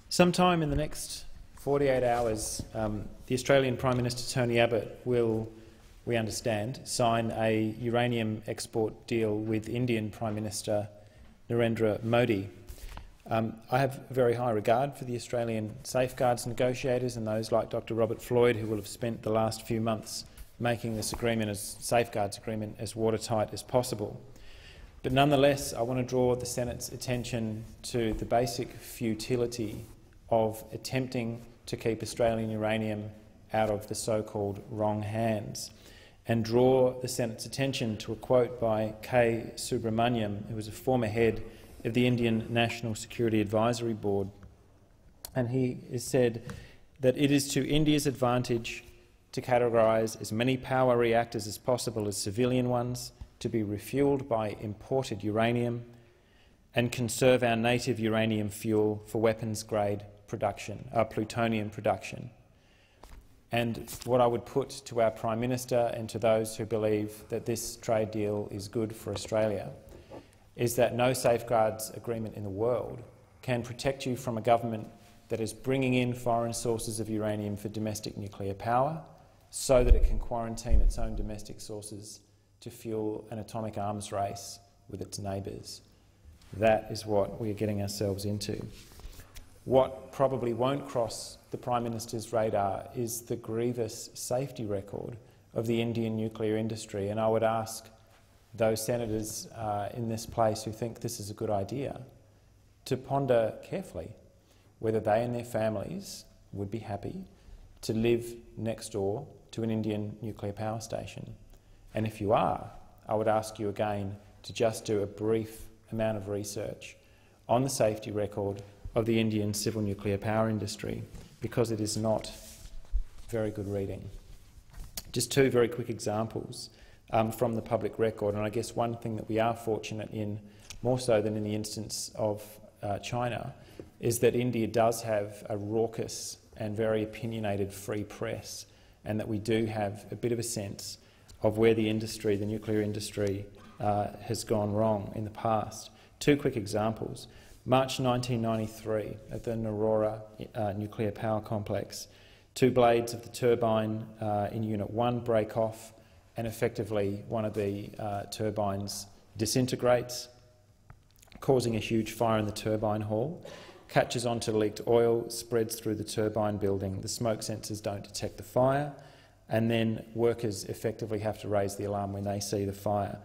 Sometime in the next 48 hours, the Australian Prime Minister Tony Abbott will, we understand, sign a uranium export deal with Indian Prime Minister Narendra Modi. I have very high regard for the Australian safeguards negotiators and those like Dr Robert Floyd who will have spent the last few months making this agreement, as safeguards agreement, as watertight as possible. But nonetheless, I want to draw the Senate's attention to the basic futility of attempting to keep Australian uranium out of the so-called wrong hands, and draw the Senate's attention to a quote by K. Subramaniam, who was a former head of the Indian National Security Advisory Board. And he has said that it is to India's advantage to categorise as many power reactors as possible as civilian ones, to be refuelled by imported uranium, and conserve our native uranium fuel for weapons-grade production, plutonium production. And what I would put to our Prime Minister and to those who believe that this trade deal is good for Australia is that no safeguards agreement in the world can protect you from a government that is bringing in foreign sources of uranium for domestic nuclear power so that it can quarantine its own domestic sources to fuel an atomic arms race with its neighbours. That is what we are getting ourselves into. What probably won't cross the Prime Minister's radar is the grievous safety record of the Indian nuclear industry, and I would ask those senators in this place who think this is a good idea to ponder carefully whether they and their families would be happy to live next door to an Indian nuclear power station. And if you are, I would ask you again to just do a brief amount of research on the safety record of the Indian civil nuclear power industry, because it is not very good reading. Just two very quick examples from the public record, and I guess one thing that we are fortunate in, more so than in the instance of China, is that India does have a raucous and very opinionated free press, and that we do have a bit of a sense of where the industry, the nuclear industry, has gone wrong in the past. Two quick examples. March 1993, at the Narora nuclear power complex, two blades of the turbine in Unit 1 break off, and effectively one of the turbines disintegrates, causing a huge fire in the turbine hall, catches onto leaked oil, spreads through the turbine building. The smoke sensors don't detect the fire, and then workers effectively have to raise the alarm when they see the fire.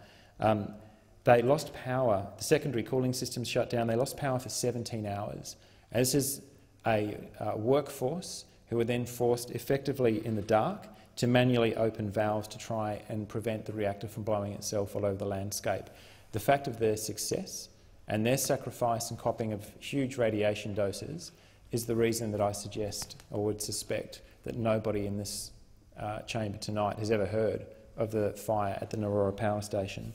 They lost power. The secondary cooling systems shut down. They lost power for 17 hours. As is a workforce who were then forced effectively in the dark to manually open valves to try and prevent the reactor from blowing itself all over the landscape. The fact of their success and their sacrifice and copying of huge radiation doses is the reason that I suggest or would suspect that nobody in this chamber tonight has ever heard of the fire at the Narora power station.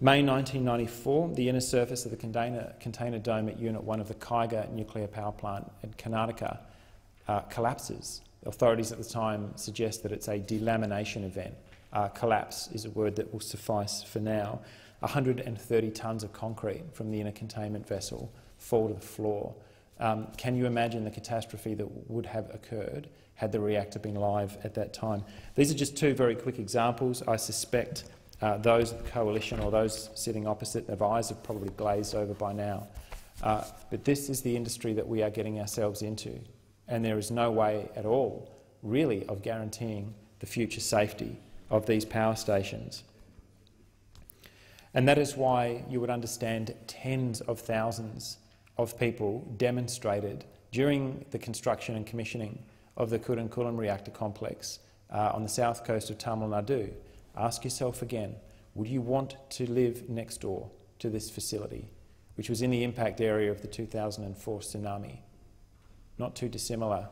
May 1994, the inner surface of the container dome at Unit 1 of the Kaiga nuclear power plant in Karnataka collapses. Authorities at the time suggest that it's a delamination event. Collapse is a word that will suffice for now. 130 tonnes of concrete from the inner containment vessel fall to the floor. Can you imagine the catastrophe that would have occurred had the reactor been live at that time? These are just two very quick examples. I suspect those of the coalition or those sitting opposite, their eyes have probably glazed over by now. But this is the industry that we are getting ourselves into, and there is no way at all, really, of guaranteeing the future safety of these power stations. And that is why you would understand tens of thousands of people demonstrated during the construction and commissioning of the Kudankulam reactor complex on the south coast of Tamil Nadu. Ask yourself again, would you want to live next door to this facility, which was in the impact area of the 2004 tsunami? Not too dissimilar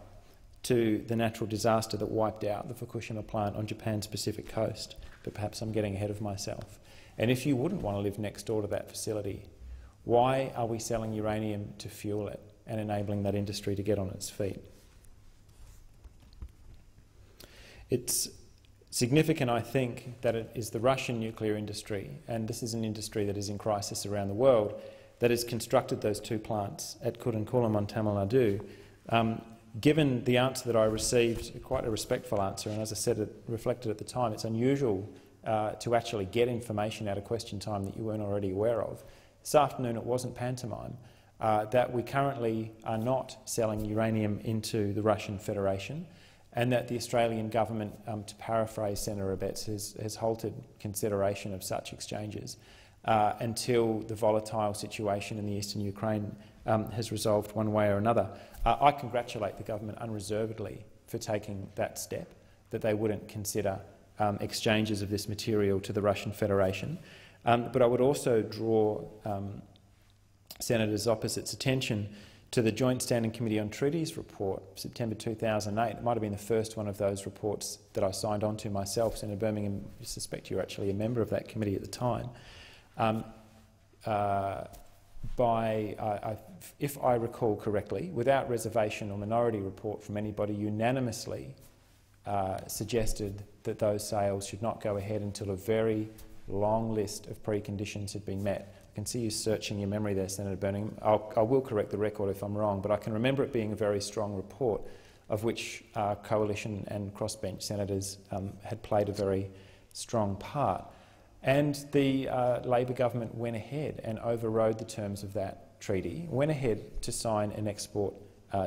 to the natural disaster that wiped out the Fukushima plant on Japan's Pacific coast, but perhaps I'm getting ahead of myself. And if you wouldn't want to live next door to that facility, why are we selling uranium to fuel it and enabling that industry to get on its feet? It's significant, I think, that it is the Russian nuclear industry, and this is an industry that is in crisis around the world, that has constructed those two plants at Kudankulam on Tamil Nadu, given the answer that I received, quite a respectful answer, and as I said, it reflected at the time, it's unusual to actually get information out of question time that you weren't already aware of. This afternoon it wasn't pantomime, that we currently are not selling uranium into the Russian Federation, and that the Australian government, to paraphrase Senator Abetz, has halted consideration of such exchanges until the volatile situation in the eastern Ukraine has resolved one way or another. I congratulate the government unreservedly for taking that step, that they wouldn't consider exchanges of this material to the Russian Federation. But I would also draw Senators opposite's attention to the Joint Standing Committee on Treaties report, September 2008. It might have been the first one of those reports that I signed on to myself. Senator Birmingham, I suspect you were actually a member of that committee at the time. If I recall correctly, without reservation or minority report from anybody, unanimously suggested that those sales should not go ahead until a very long list of preconditions had been met. I can see you searching your memory there, Senator Birmingham. I will correct the record if I'm wrong, but I can remember it being a very strong report of which coalition and crossbench senators had played a very strong part. And the Labor government went ahead and overrode the terms of that treaty, went ahead to sign an export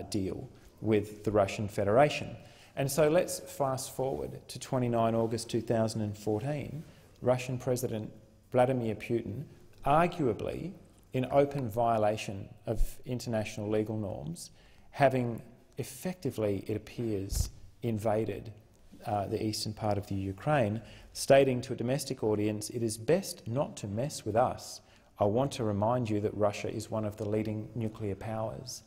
deal with the Russian Federation. And so let's fast forward to 29 August 2014. Russian President Vladimir Putin, arguably in open violation of international legal norms, having effectively, it appears, invaded the eastern part of the Ukraine, stating to a domestic audience, "It is best not to mess with us. I want to remind you that Russia is one of the leading nuclear powers."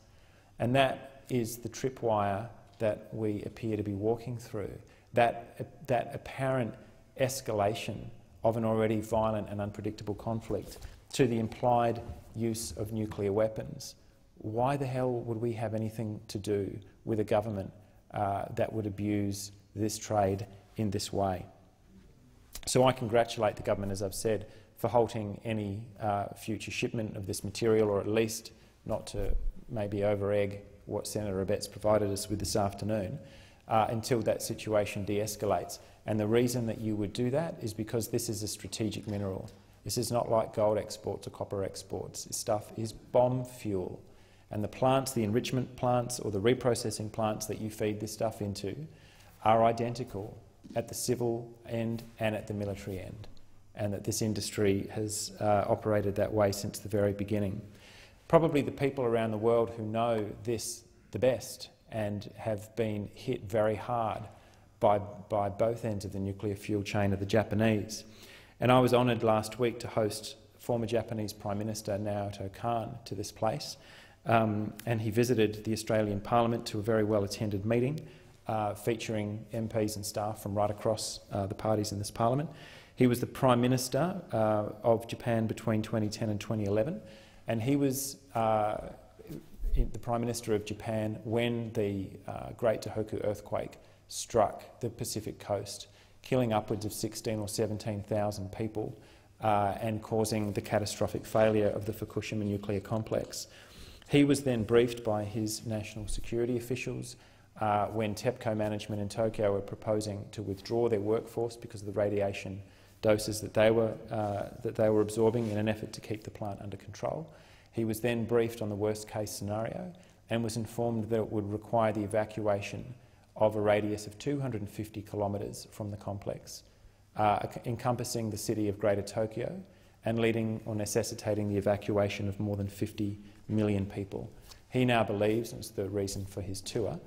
And that is the tripwire that we appear to be walking through, that apparent escalation of an already violent and unpredictable conflict to the implied use of nuclear weapons. Why the hell would we have anything to do with a government that would abuse this trade in this way? So I congratulate the government, as I've said, for halting any future shipment of this material, or at least not to maybe over-egg what Senator Abetz provided us with this afternoon, until that situation de-escalates. And the reason that you would do that is because this is a strategic mineral. This is not like gold exports or copper exports. This stuff is bomb fuel. And the plants, the enrichment plants or the reprocessing plants that you feed this stuff into are identical at the civil end and at the military end, and that this industry has operated that way since the very beginning. Probably the people around the world who know this the best and have been hit very hard by both ends of the nuclear fuel chain are the Japanese. And I was honoured last week to host former Japanese Prime Minister Naoto Kan to this place, and he visited the Australian Parliament to a very well-attended meeting featuring MPs and staff from right across the parties in this Parliament. He was the Prime Minister of Japan between 2010 and 2011, and he was the Prime Minister of Japan when the Great Tohoku earthquake struck the Pacific coast, killing upwards of 16,000 or 17,000 people and causing the catastrophic failure of the Fukushima nuclear complex. He was then briefed by his national security officials when TEPCO management in Tokyo were proposing to withdraw their workforce because of the radiation doses that they were absorbing in an effort to keep the plant under control. He was then briefed on the worst-case scenario and was informed that it would require the evacuation of a radius of 250 kilometres from the complex, encompassing the city of Greater Tokyo and leading or necessitating the evacuation of more than 50 million people. He now believes, and it's the reason for his tour,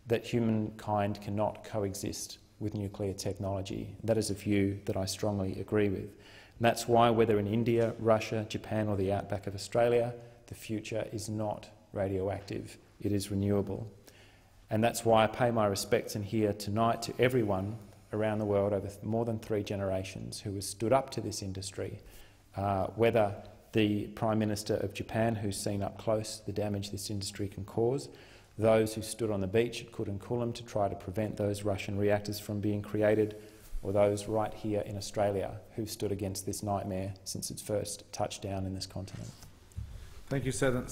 that humankind cannot coexist with nuclear technology. That is a view that I strongly agree with. And that's why, whether in India, Russia, Japan or the outback of Australia, the future is not radioactive, it is renewable. And that's why I pay my respects in here tonight to everyone around the world over more than 3 generations who has stood up to this industry, whether the Prime Minister of Japan, who's seen up close the damage this industry can cause, those who stood on the beach at Kudankulam to try to prevent those Russian reactors from being created, or those right here in Australia who stood against this nightmare since its first touchdown in this continent. Thank you, Senator.